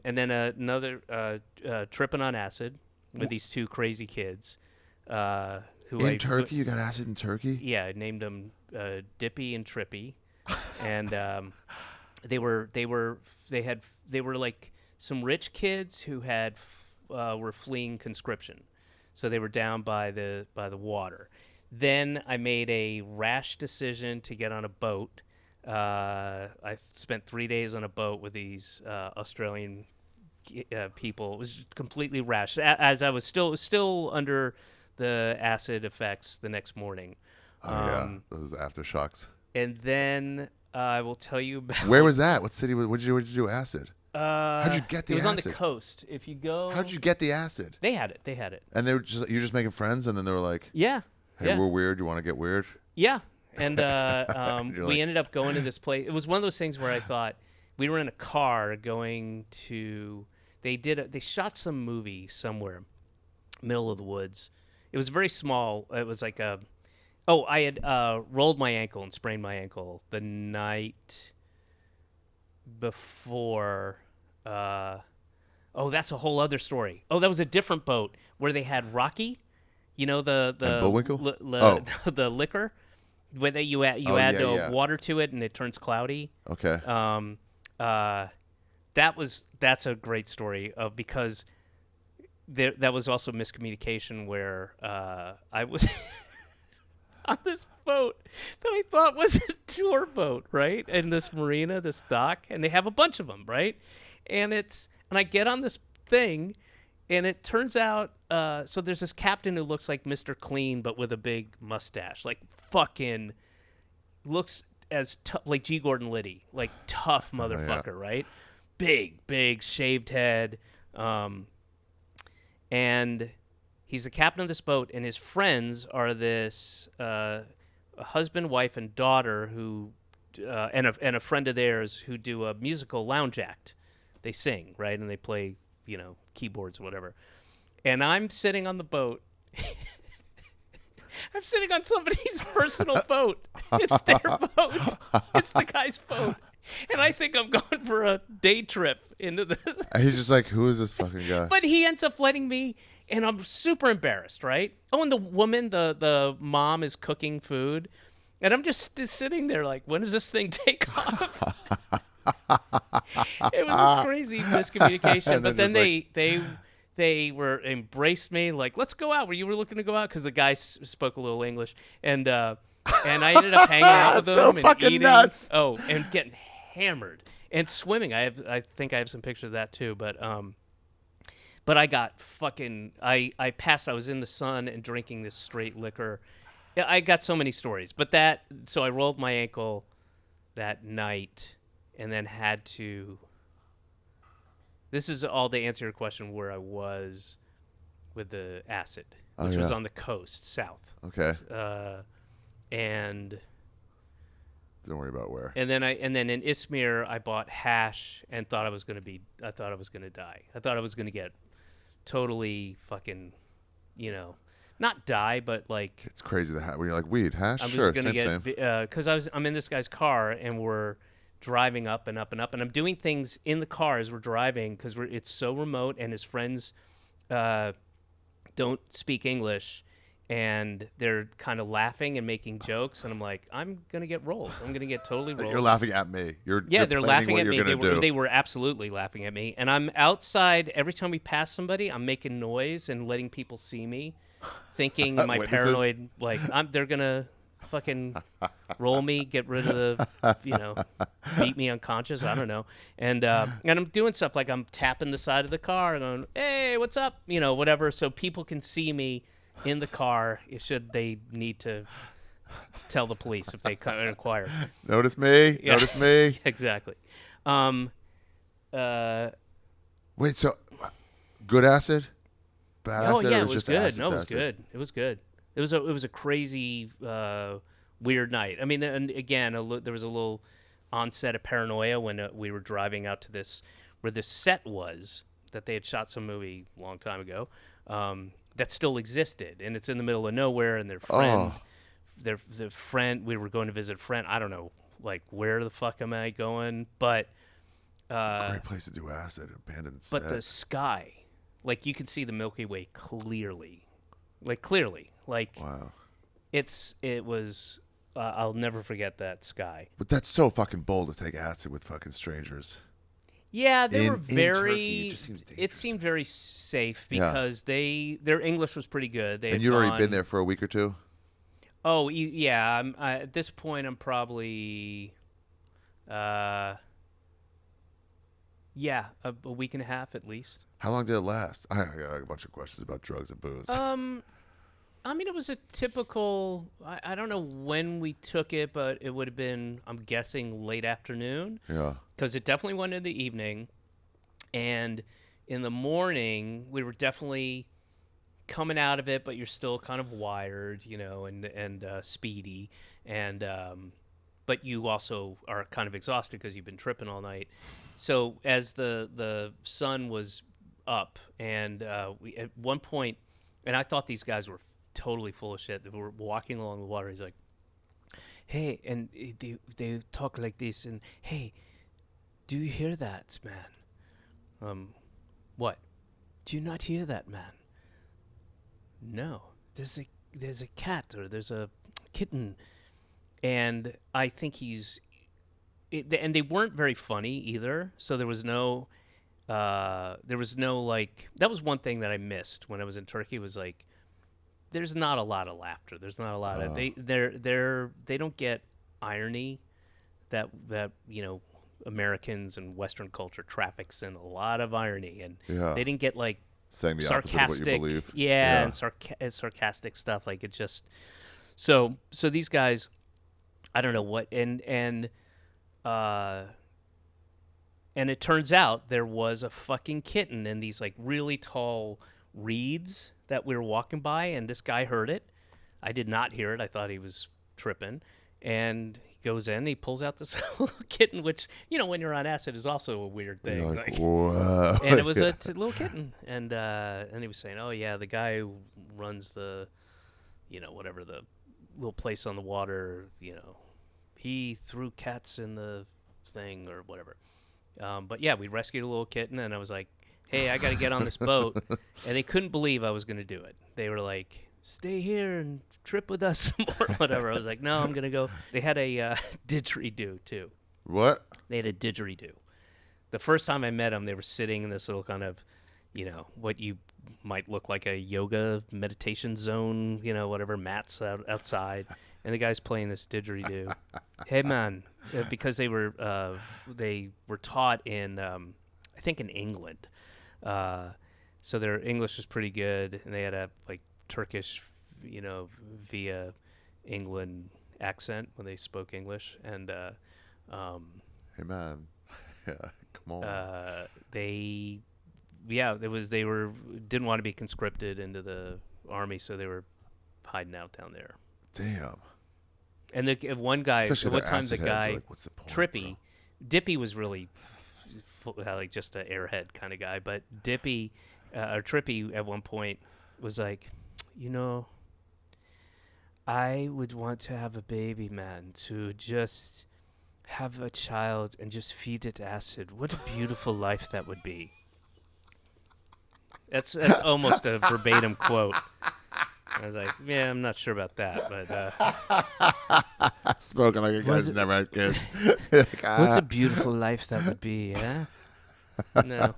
and then another tripping on acid with these two crazy kids. In Turkey, you got acid in Turkey? Yeah, I named them Dippy and Trippy, and they were like some rich kids who were fleeing conscription, so they were down by the water. Then I made a rash decision to get on a boat. I spent 3 days on a boat with these Australian people. It was completely rash, as I was still under the acid effects the next morning. Yeah, those aftershocks. And then I will tell you about. Where was that? What city? What'd you do acid? How'd you get the acid? It was on the coast. If you go. How'd you get the acid? They had it. And you're just making friends, and then they were like, yeah. Hey, we're weird. You want to get weird? Yeah. And we ended up going to this place. It was one of those things where I thought we were in a car going to. They shot some movie somewhere, middle of the woods. It was very small. It was like I had rolled my ankle and sprained my ankle the night before. That's a whole other story. Oh, that was a different boat where they had Rocky. You know the Bullwinkle? The liquor, where you add water to it and it turns cloudy. Okay. That's a great story because that was also miscommunication where I was on this boat that I thought was a tour boat, right? And this marina, this dock, and they have a bunch of them, right? And I get on this thing. And it turns out, so there's this captain who looks like Mr. Clean, but with a big mustache, like fucking looks like G. Gordon Liddy, like tough motherfucker, right? Big, shaved head, and he's the captain of this boat, and his friends are this a husband, wife, and daughter who, and a friend of theirs who do a musical lounge act. They sing, right, and they play, keyboards or whatever. And I'm sitting on the boat. I'm sitting on somebody's personal boat. It's their boat. It's the guy's boat. And I think I'm going for a day trip into this. And he's just like, who is this fucking guy? But he ends up letting me, and I'm super embarrassed, right? Oh, and the woman, the mom is cooking food. And I'm just sitting there like, when does this thing take off? It was a crazy miscommunication, but then they embraced me like, let's go out. You were looking to go out because the guy spoke a little English, and I ended up hanging out with them so and fucking eating. Nuts. Oh, and getting hammered and swimming. I think I have some pictures of that too, but I got fucking I passed. I was in the sun and drinking this straight liquor. I got so many stories, but so I rolled my ankle that night. And then had to. This is all to answer your question where I was with the acid, which was on the coast, south. Okay. And. Don't worry about where. And then in Izmir I bought hash and thought I was gonna die. I thought I was gonna get totally fucking, not die, but like. It's crazy when you're like weed, hash. I'm sure, just gonna same. Because I'm in this guy's car and we're driving up and up and up, and I'm doing things in the car as we're driving because it's so remote, and his friends don't speak English, and they're kind of laughing and making jokes, and I'm like, I'm gonna get rolled. I'm gonna get totally rolled. You're laughing at me. They're laughing at me. Do. They were absolutely laughing at me, and I'm outside every time we pass somebody. I'm making noise and letting people see me, thinking my paranoid they're gonna fucking roll me, get rid of the, beat me unconscious. I don't know. And I'm doing stuff like I'm tapping the side of the car and going, hey, what's up? Whatever. So people can see me in the car should they need to tell the police if they come and inquire. Notice me. Yeah. Notice me. Exactly. Wait, so good acid? Bad acid? Oh, yeah, it was good. Acid, No, it was good. It was good. It was a crazy, weird night. I mean, and again, there was a little onset of paranoia when we were driving out to where this set was that they had shot some movie a long time ago that still existed, and it's in the middle of nowhere. And their friend, we were going to visit a friend. I don't know, like where the fuck am I going? But Great place to do acid. Abandoned set. But the sky, like you could see the Milky Way clearly. Like Wow. it was. I'll never forget that sky. But that's so fucking bold to take acid with fucking strangers. Yeah, they were In very. Turkey, it just seems dangerous. It seemed very safe because their English was pretty good. They And had you'd already gone- been there for a week or two? Oh yeah. At this point, I'm probably. Yeah, a week and a half at least. How long did it last? I got a bunch of questions about drugs and booze. I mean, it was a typical. I don't know when we took it, but it would have been, I'm guessing, late afternoon. Yeah. Because it definitely went in the evening, and in the morning we were definitely coming out of it, but you're still kind of wired, and speedy, and but you also are kind of exhausted because you've been tripping all night. So as the sun was up, and we at one point, and I thought these guys were totally full of shit. They were walking along the water. He's like, "Hey," and they talk like this, and "Hey, do you hear that, man?" What? Do you not hear that, man? No. There's a cat, or there's a kitten, and I think and they weren't very funny either. So there was no like, that was one thing that I missed when I was in Turkey, was like, there's not a lot of laughter. There's not a lot of they don't get irony that Americans and Western culture traffics in a lot of irony, and they didn't get like saying the sarcastic, opposite of what you believe. yeah. And sarcastic stuff. Like, it just so these guys, I don't know what, and it turns out there was a fucking kitten in these like really tall reeds that we were walking by, and this guy heard it. I did not hear it. I thought he was tripping, and he goes in, he pulls out this little kitten, which, when you're on acid, is also a weird thing. You're like, whoa. And it was a little kitten, and he was saying, "Oh yeah, the guy who runs the, whatever, the little place on the water, he threw cats in the thing or whatever." But yeah, we rescued a little kitten, and I was like, "Hey, I got to get on this boat," and they couldn't believe I was going to do it. They were like, "Stay here and trip with us," or whatever. I was like, "No, I'm going to go." They had a didgeridoo too. What? They had a didgeridoo. The first time I met them, they were sitting in this little kind of, what you might look like a yoga meditation zone, whatever, mats outside. And the guy's playing this didgeridoo. Hey, man, because they were taught in, I think, in England. So their English was pretty good, and they had a like Turkish, via England accent when they spoke English. And hey, man. Yeah, come on. they didn't want to be conscripted into the army, so they were hiding out down there. Damn. And the one guy, Especially one time, the acid heads guy, are like, what's the point, Trippy, bro? Dippy was really like just an airhead kind of guy, but Dippy or Trippy at one point was like, I would want to have a baby, man, to just have a child and just feed it acid. What a beautiful life that would be. That's almost a verbatim quote. I was like, yeah, I'm not sure about that, but Spoken like a guy who's never had kids. what's a beautiful life that would be, yeah? No.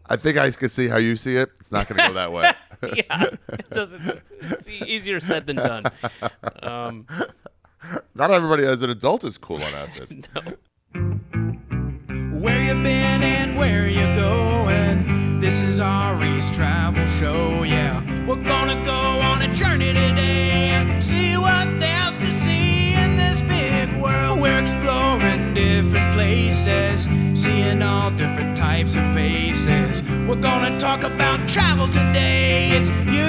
I think I can see how you see it. It's not going to go that way. Yeah, it doesn't. It's easier said than done. Not everybody as an adult is cool on acid. No. Where you been and where you going? This is Ari's travel show, yeah. We're gonna go on a journey today and see what there's to see in this big world. We're exploring different places, seeing all different types of faces. We're gonna talk about travel today. It's you